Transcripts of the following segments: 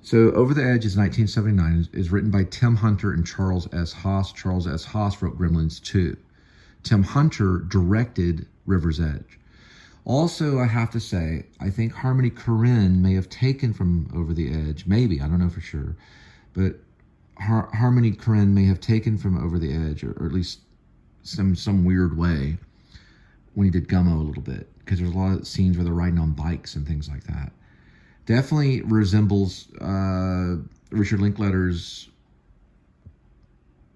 So Over the Edge is 1979, is written by Tim Hunter and Charles S. Haas. Charles S. Haas wrote Gremlins 2. Tim Hunter directed River's Edge. Also, I have to say, I think Harmony Korine may have taken from Over the Edge, maybe, I don't know for sure, but Harmony Korine may have taken from Over the Edge, or at least some weird way, when he did Gummo a little bit, because there's a lot of scenes where they're riding on bikes and things like that. Definitely resembles Richard Linklater's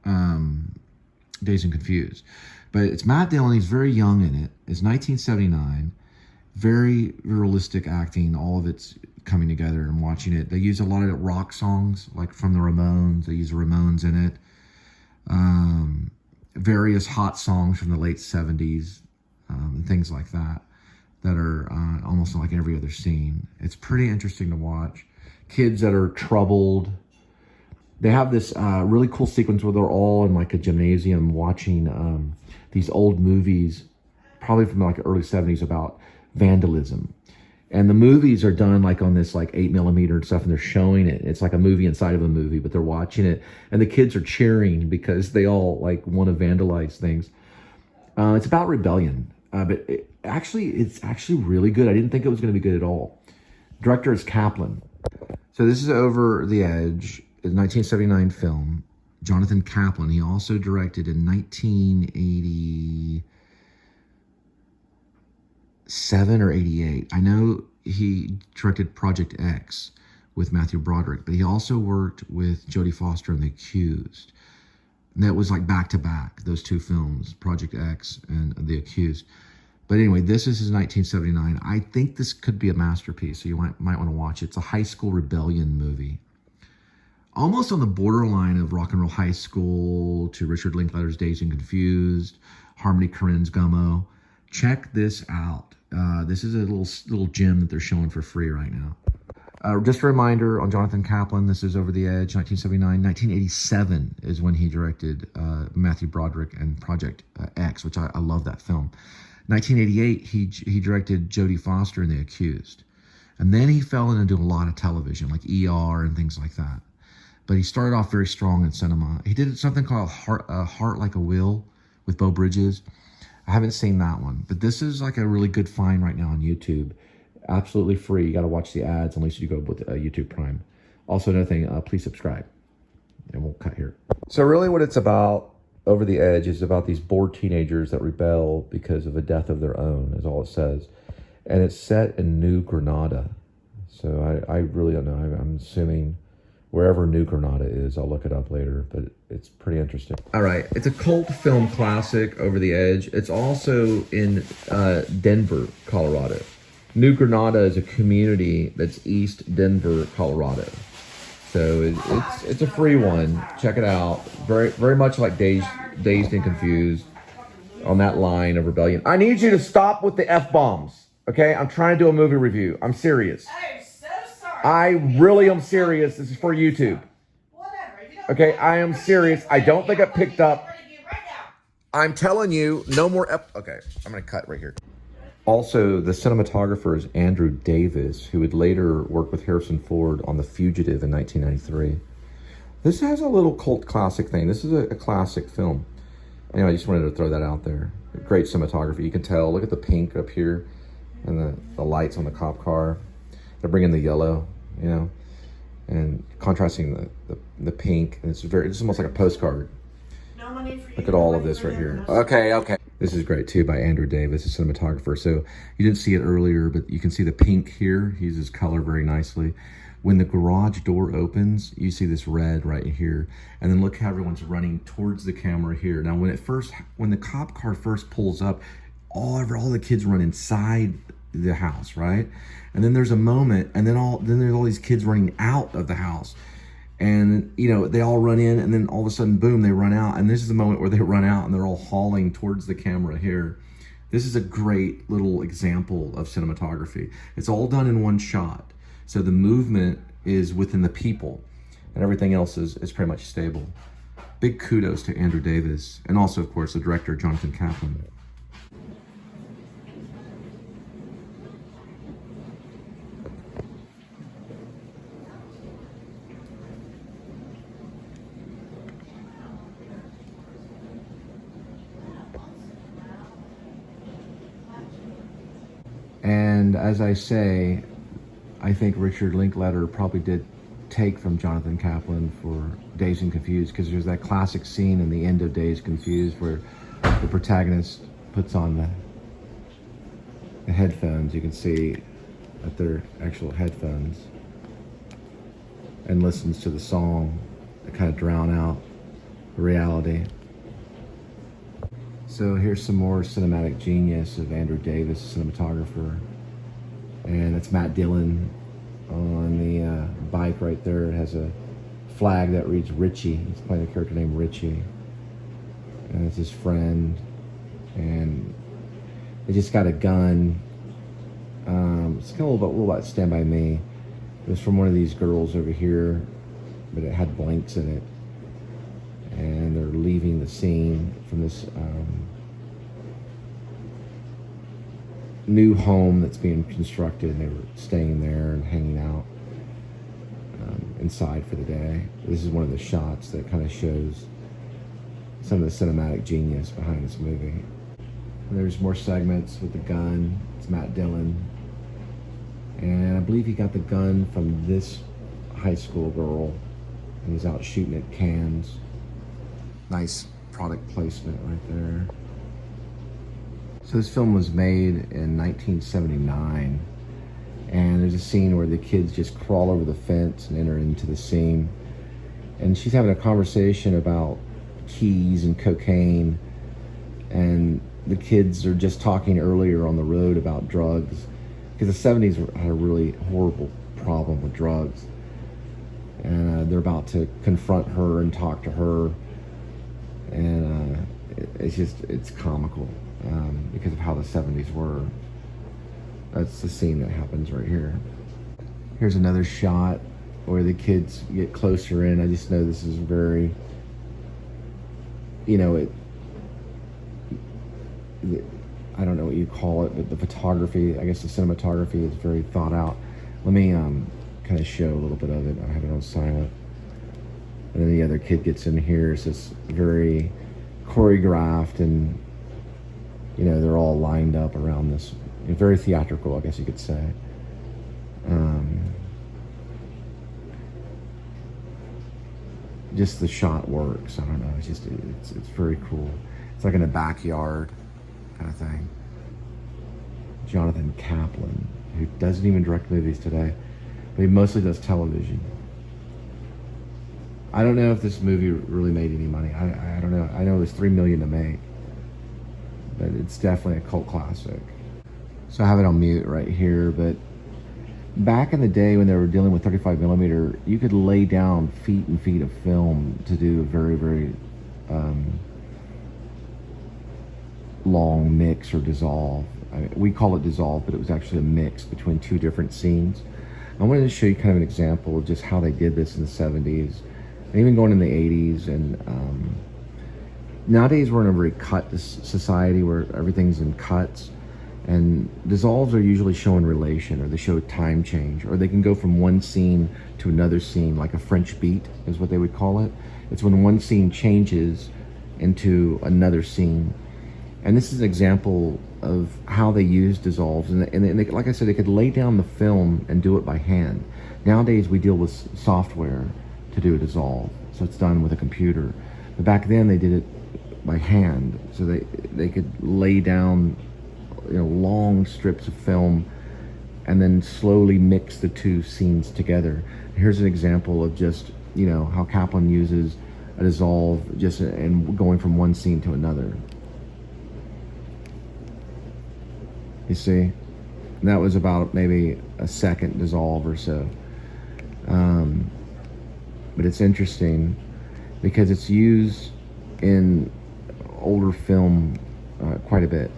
Dazed and Confused. But it's Matt Dillon, he's very young in it. It's 1979. Very realistic acting, all of it's coming together and watching it. They use a lot of rock songs, like from the Ramones. They use the Ramones in it. Various hot songs from the late 70s, and things like that, that are almost like every other scene. It's pretty interesting to watch. Kids that are troubled. They have this really cool sequence where they're all in like a gymnasium watching these old movies, probably from like early 70s, about vandalism. And the movies are done like on this like 8mm and stuff, and they're showing it. It's like a movie inside of a movie, but they're watching it. And the kids are cheering because they all like want to vandalize things. It's about rebellion, but it's actually really good. I didn't think it was going to be good at all. Director is Kaplan. So this is Over the Edge, a 1979 film. Jonathan Kaplan. He also directed in 1987 or 88. I know he directed Project X with Matthew Broderick, but he also worked with Jodie Foster in The Accused. And that was like back to back, those two films, Project X and The Accused. But anyway, this is his 1979. I think this could be a masterpiece, so you might want to watch it. It's a high school rebellion movie. Almost on the borderline of Rock and Roll High School to Richard Linklater's Dazed and Confused, Harmony Korine's Gummo. Check this out. This is a little gem that they're showing for free right now. Just a reminder on Jonathan Kaplan, this is Over the Edge, 1979. 1987 is when he directed Matthew Broderick and Project X, which I love that film. 1988, he directed Jodie Foster in The Accused. And then he fell into a lot of television, like ER and things like that. But he started off very strong in cinema. He did something called Heart Like a Wheel with Beau Bridges. I haven't seen that one, but this is like a really good find right now on YouTube. Absolutely free. You got to watch the ads unless you go with YouTube Prime. Also, another thing, please subscribe. And we'll cut here. So really what it's about, Over the Edge, is about these bored teenagers that rebel because of a death of their own, is all it says. And it's set in New Granada. So I really don't know. I'm assuming wherever New Granada is. I'll look it up later, but it's pretty interesting. All right, it's a cult film classic, Over the Edge. It's also in Denver, Colorado. New Granada is a community that's East Denver, Colorado. So it's a free one. Check it out. Very much like Dazed and Confused, on that line of rebellion. I need you to stop with the F-bombs, okay? I'm trying to do a movie review. I'm serious. I really am serious. This is for YouTube. Okay, I am serious. I don't think it picked up. I'm telling you, no more okay, I'm going to cut right here. Also, the cinematographer is Andrew Davis, who would later work with Harrison Ford on The Fugitive in 1993. This has a little cult classic thing. This is a classic film. Anyway, I just wanted to throw that out there. Great cinematography. You can tell. Look at the pink up here and the lights on the cop car. They're bringing the yellow, you know, and contrasting the pink. And it's almost like a postcard. No money for you. Look at all of this right here. Okay. This is great too, by Andrew Davis, a cinematographer. So you didn't see it earlier, but you can see the pink here. He uses color very nicely. When the garage door opens, you see this red right here. And then look how everyone's running towards the camera here. Now, when the cop car first pulls up, all the kids run inside the house, right? And then there's a moment, and then there's all these kids running out of the house. And, you know, they all run in, and then all of a sudden, boom, they run out. And this is the moment where they run out, and they're all hauling towards the camera here. This is a great little example of cinematography. It's all done in one shot. So the movement is within the people, and everything else is pretty much stable. Big kudos to Andrew Davis, and also, of course, the director, Jonathan Kaplan. as I say, I think Richard Linklater probably did take from Jonathan Kaplan for Dazed and Confused, because there's that classic scene in the end of Dazed and Confused where the protagonist puts on the headphones. You can see that they're actual headphones, and listens to the song to kind of drown out the reality. So here's some more cinematic genius of Andrew Davis, cinematographer, and it's Matt Dillon on the bike right there. It has a flag that reads Richie. He's playing a character named Richie, and it's his friend, and they just got a gun. It's kind of a little about Stand By Me. It was from one of these girls over here, but it had blanks in it, and they're leaving the scene from this new home that's being constructed, and they were staying there and hanging out inside for the day. This is one of the shots that kind of shows some of the cinematic genius behind this movie. And there's more segments with the gun. It's Matt Dillon, and I believe he got the gun from this high school girl, and he's out shooting at cans. Nice product placement right there. So this film was made in 1979, and there's a scene where the kids just crawl over the fence and enter into the scene, and she's having a conversation about keys and cocaine, and the kids are just talking earlier on the road about drugs, because the 70s had a really horrible problem with drugs, and they're about to confront her and talk to her, and it's comical. Because of how the 70s were. That's the scene that happens right here. Here's another shot where the kids get closer in. I just know this is very, I don't know what you call it, but the photography, I guess the cinematography is very thought out. Let me kind of show a little bit of it. I have it on silent. And then the other kid gets in here. It's just very choreographed, and they're all lined up around this. Very theatrical, I guess you could say. Just the shot works. I don't know. It's very cool. It's like in a backyard kind of thing. Jonathan Kaplan, who doesn't even direct movies today, but he mostly does television. I don't know if this movie really made any money. I don't know. I know it was $3 million to make, but it's definitely a cult classic. So I have it on mute right here, but back in the day when they were dealing with 35mm, you could lay down feet and feet of film to do a very, very long mix or dissolve. We call it dissolve, but it was actually a mix between two different scenes. I wanted to show you kind of an example of just how they did this in the 70s, and even going in the 80s. And nowadays we're in a very cut society where everything's in cuts, and dissolves are usually showing relation, or they show time change, or they can go from one scene to another scene, like a French beat is what they would call it. It's when one scene changes into another scene. And this is an example of how they use dissolves. And they, like I said, they could lay down the film and do it by hand. Nowadays we deal with software to do a dissolve, so it's done with a computer. But back then they did it by hand, so they could lay down long strips of film and then slowly mix the two scenes together. Here's an example of just how Kaplan uses a dissolve just and going from one scene to another. You see, and that was about maybe a second dissolve or so. But it's interesting because it's used in older film quite a bit.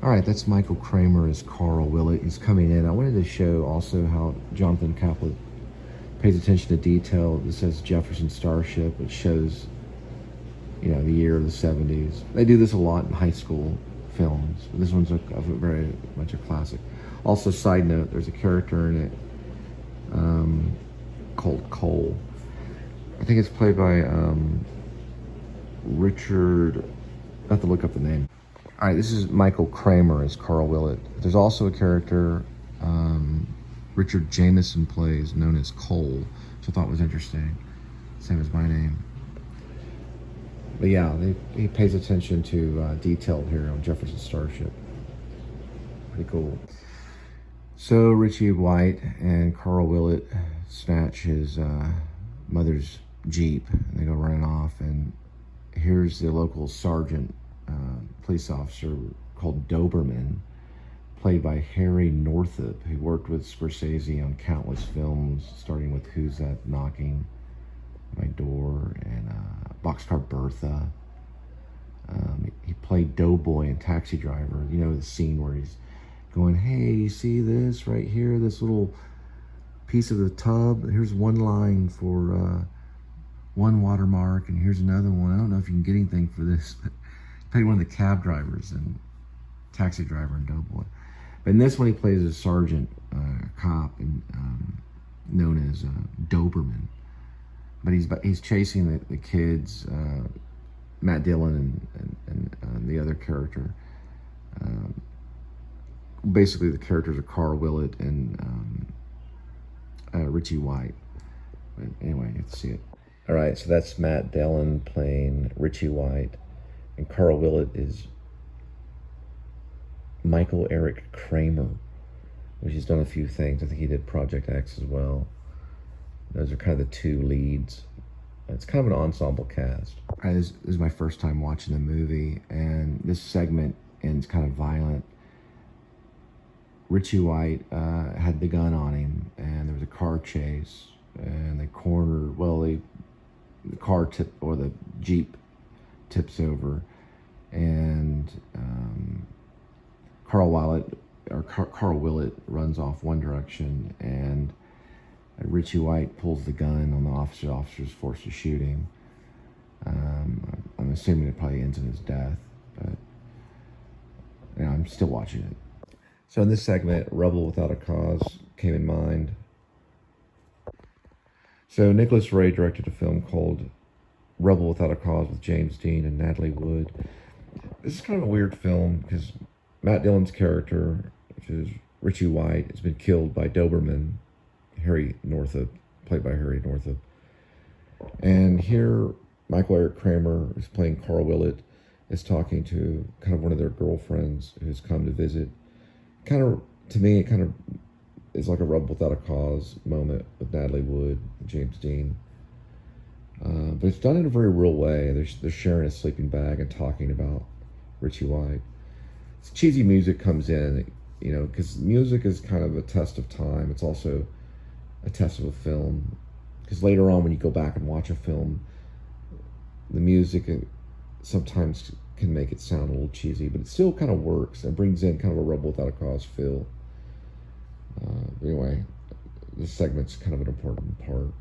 All right, that's Michael Kramer as Carl Willett. He's coming in. I wanted to show also how Jonathan Kaplan pays attention to detail. This says Jefferson Starship, which shows, the year of the 70s. They do this a lot in high school films. This one's very much a classic. Also, side note, there's a character in it called Cole. I think it's played by Richard. I have to look up the name. All right, this is Michael Kramer as Carl Willett. There's also a character Richard Jameson plays, known as Cole, which I thought was interesting. Same as my name. But yeah, he pays attention to detail here on Jefferson Starship. Pretty cool. So Richie White and Carl Willett snatch his mother's Jeep, and they go running off, and here's the local sergeant, police officer called Doberman, played by Harry Northup, who worked with Scorsese on countless films, starting with Who's That Knocking My Door and Boxcar Bertha. He played Doughboy in Taxi Driver. You know, the scene where he's going, hey, you see this right here, this little piece of the tub? Here's one line for one watermark, and here's another one. I don't know if you can get anything for this, but he played one of the cab drivers in Taxi Driver and Doughboy. But in this one, he plays a sergeant, cop, and known as Doberman. But he's chasing the kids, Matt Dillon and the other character. Basically, the characters are Carl Willett and Richie White. But anyway, you have to see it. All right, so that's Matt Dillon playing Richie White, and Carl Willett is Michael Eric Kramer, which he's done a few things. I think he did Project X as well. Those are kind of the two leads. It's kind of an ensemble cast. All right, this is my first time watching the movie, and this segment ends kind of violent. Richie White had the gun on him, and there was a car chase, and they cornered, the car or the Jeep tips over, and Carl Willett runs off one direction, and Richie White pulls the gun on the officer. The officer's forced to shoot him. I'm assuming it probably ends in his death, but you know, I'm still watching it. So in this segment, Rebel Without a Cause came in mind. So Nicholas Ray directed a film called Rebel Without a Cause with James Dean and Natalie Wood. This is kind of a weird film because Matt Dillon's character, which is Richie White, has been killed by Doberman, Harry Northup, played by Harry Northup. And here, Michael Eric Kramer, who's playing Carl Willett, is talking to kind of one of their girlfriends who's come to visit. Kind of, to me, it kind of is like a Rebel Without a Cause moment with Natalie Wood and James Dean. But it's done in a very real way. They're sharing a sleeping bag and talking about Richie White. It's cheesy music comes in, you know, because music is kind of a test of time. It's also a test of a film. Because later on, when you go back and watch a film, the music sometimes can make it sound a little cheesy, but it still kind of works. It brings in kind of a Rebel Without a Cause feel. Anyway, this segment's kind of an important part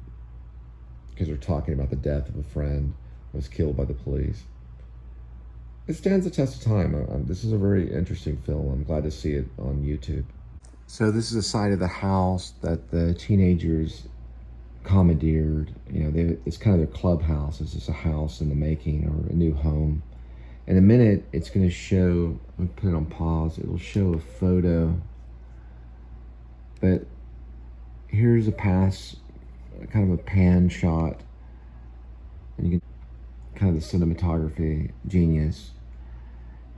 because they're talking about the death of a friend who was killed by the police. It stands the test of time. This is a very interesting film. I'm glad to see it on YouTube. So this is a side of the house that the teenagers commandeered. You know, it's kind of their clubhouse. It's just a house in the making, or a new home. In a minute, it's going to show, let me put it on pause, it'll show a photo. But here's a pass, kind of a pan shot. And you can, kind of the cinematography genius.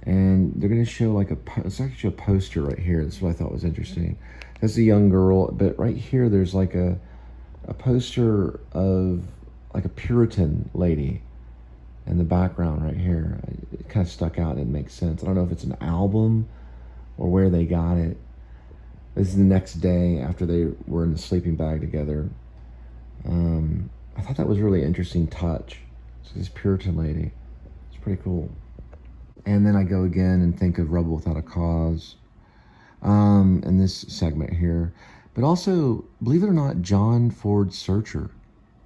And they're going to show like it's actually a poster right here. That's what I thought was interesting. That's a young girl, but right here there's like a poster of like a Puritan lady in the background right here. It kind of stuck out and it makes sense. I don't know if it's an album or where they got it. This is the next day after they were in the sleeping bag together. I thought that was a really interesting touch. So this Puritan lady, it's pretty cool. And then I go again and think of Rebel Without a Cause in this segment here. But also, believe it or not, John Ford Searchers,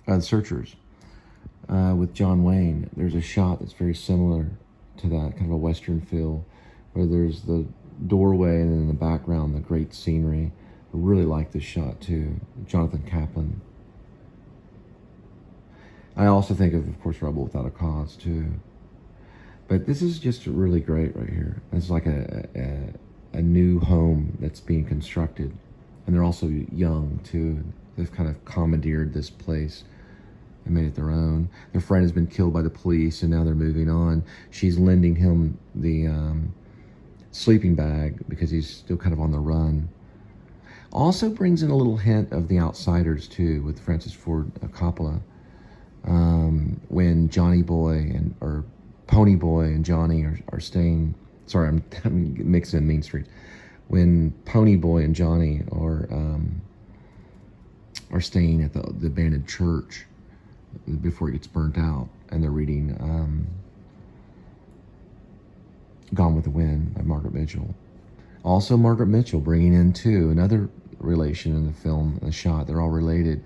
with John Wayne. There's a shot that's very similar to that, kind of a Western feel, where there's the doorway and then in the background, the great scenery. I really like this shot too. Jonathan Kaplan. I also think of course, Rebel Without a Cause too. But this is just really great right here. It's like a new home that's being constructed And they're also young too. They've kind of commandeered this place and made it their own. Their friend has been killed by the police, and now they're moving on. She's lending him the sleeping bag because he's still kind of on the run. Also brings in a little hint of The Outsiders too, with Francis Ford Coppola, when Johnny Boy or Pony Boy and Johnny are staying. Sorry, I'm mixing in Mean Streets. When Pony Boy and Johnny are staying at the abandoned church before it gets burnt out, and they're reading Gone with the Wind by Margaret Mitchell. Also Margaret Mitchell bringing in too another relation in the film, the shot. They're all related.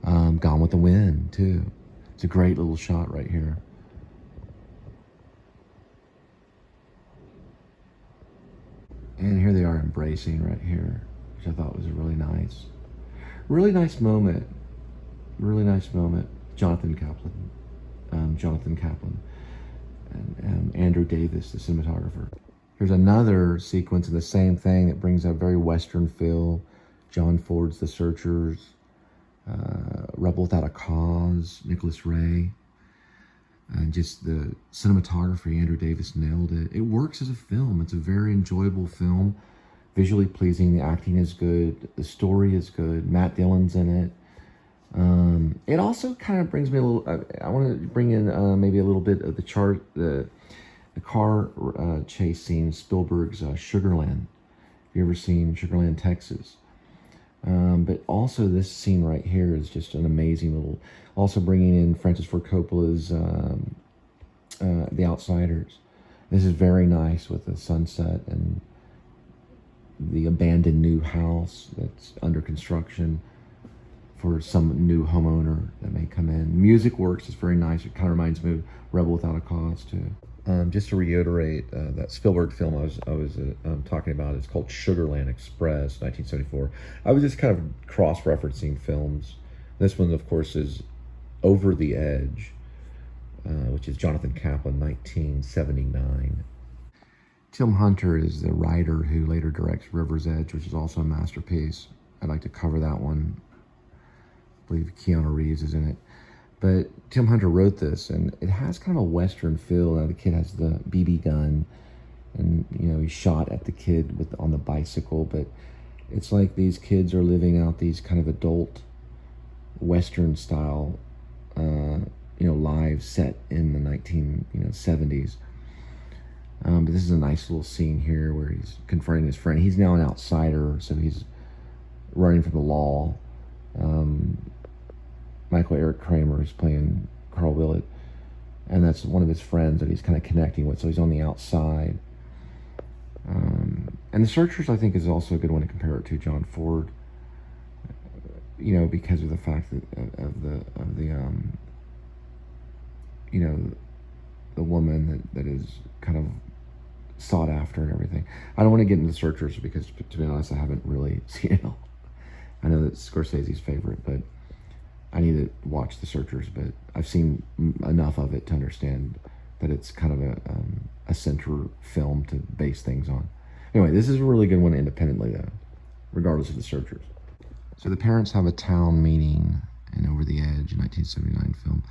Gone with the Wind too. It's a great little shot right here. And here they are embracing right here, which I thought was a really nice moment. Really nice moment. Jonathan Kaplan, and Andrew Davis, the cinematographer. Here's another sequence of the same thing that brings a very Western feel. John Ford's The Searchers, Rebel Without a Cause, Nicholas Ray. And just the cinematography, Andrew Davis nailed it. It works as a film. It's a very enjoyable film. Visually pleasing, the acting is good, the story is good, Matt Dillon's in it. It also kind of brings me a little, I want to bring in maybe a little bit of the car chase scene, Spielberg's Sugarland. Have you ever seen Sugarland, Texas? But also this scene right here is just an amazing little, also bringing in Francis Ford Coppola's The Outsiders. This is very nice with the sunset and the abandoned new house that's under construction for some new homeowner that may come in. Music works, it's very nice. It kind of reminds me of Rebel Without a Cause too. Just to reiterate, that Spielberg film I was talking about is called Sugarland Express, 1974. I was just kind of cross-referencing films. This one, of course, is Over the Edge, which is Jonathan Kaplan, 1979. Tim Hunter is the writer who later directs River's Edge, which is also a masterpiece. I'd like to cover that one. I believe Keanu Reeves is in it. But Tim Hunter wrote this, and it has kind of a Western feel. Now, the kid has the BB gun, and he shot at the kid on the bicycle. But it's like these kids are living out these kind of adult Western style, lives set in the 1970s. But this is a nice little scene here where he's confronting his friend. He's now an outsider, so he's running from the law. Michael Eric Kramer is playing Carl Willett, and that's one of his friends that he's kind of connecting with, so he's on the outside. And The Searchers, I think, is also a good one to compare it to John Ford, because of the fact that the woman that is kind of sought after and everything. I don't want to get into The Searchers because, to be honest, I haven't really seen it all. I know that's Scorsese's favorite, but I need to watch The Searchers, but I've seen enough of it to understand that it's kind of a center film to base things on. Anyway, this is a really good one independently, though, regardless of The Searchers. So the parents have a town meeting in Over the Edge, a 1979 film.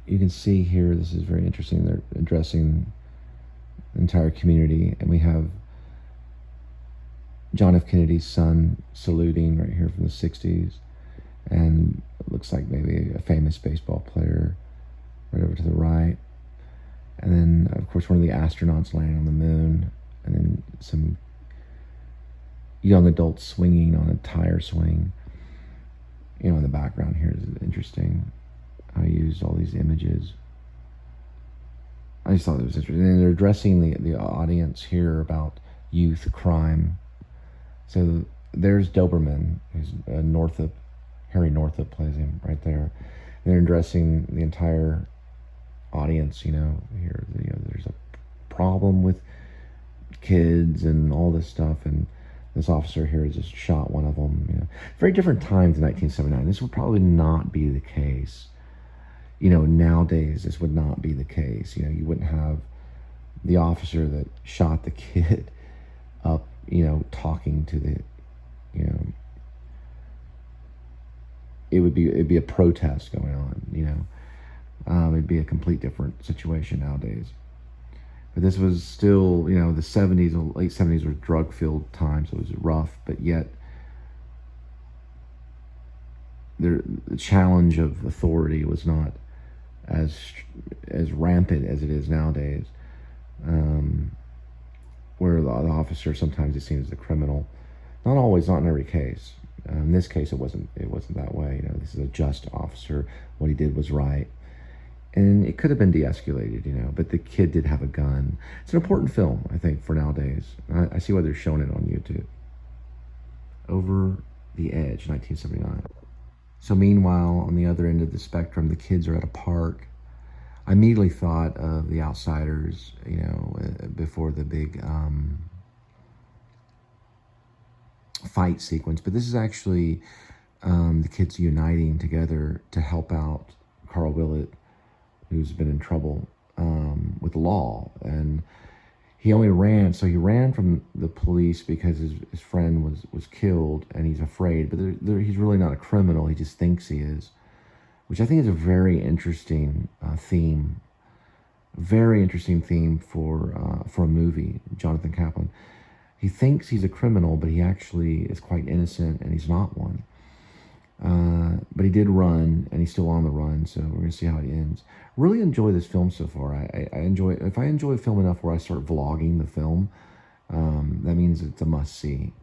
You can see here, this is very interesting. They're addressing the entire community, and we have John F. Kennedy's son saluting right here from the 60s. And it looks like maybe a famous baseball player right over to the right. And then, of course, one of the astronauts landing on the moon. And then some young adults swinging on a tire swing. In the background here is interesting. I used all these images. I just thought it was interesting. And they're addressing the audience here about youth crime. So there's Doberman, who's Harry Northup plays him right there. And they're addressing the entire audience, here. There's a problem with kids and all this stuff, and this officer here has just shot one of them. Very different times in 1979. This would probably not be the case. Nowadays this would not be the case. You wouldn't have the officer that shot the kid up, talking to You know, it'd be a protest going on. You know, it'd be a complete different situation nowadays. But this was still, you know, the 70s, late 70s were drug-filled times. So it was rough, but yet the challenge of authority was not as rampant as it is nowadays, where the officer sometimes is seen as the criminal. Not always, not in every case. In this case, it wasn't that way. You know, this is a just officer. What he did was right, and it could have been de-escalated. You know, but the kid did have a gun. It's an important film, I think, for nowadays. I see why they're showing it on YouTube. Over the Edge, 1979. So meanwhile, on the other end of the spectrum, the kids are at a park. I immediately thought of The Outsiders, you know, before the big fight sequence. But this is actually the kids uniting together to help out Carl Willett, who's been in trouble with the law. And he only ran, so he ran from the police because his friend was killed, and he's afraid. But he's really not a criminal. He just thinks he is, which I think is a very interesting theme. Very interesting theme for a movie, Jonathan Kaplan. He thinks he's a criminal, but he actually is quite innocent, and he's not one. But he did run, and he's still on the run, so we're going to see how it ends. Really enjoy this film so far. I enjoy, if I enjoy a film enough where I start vlogging the film, that means it's a must-see.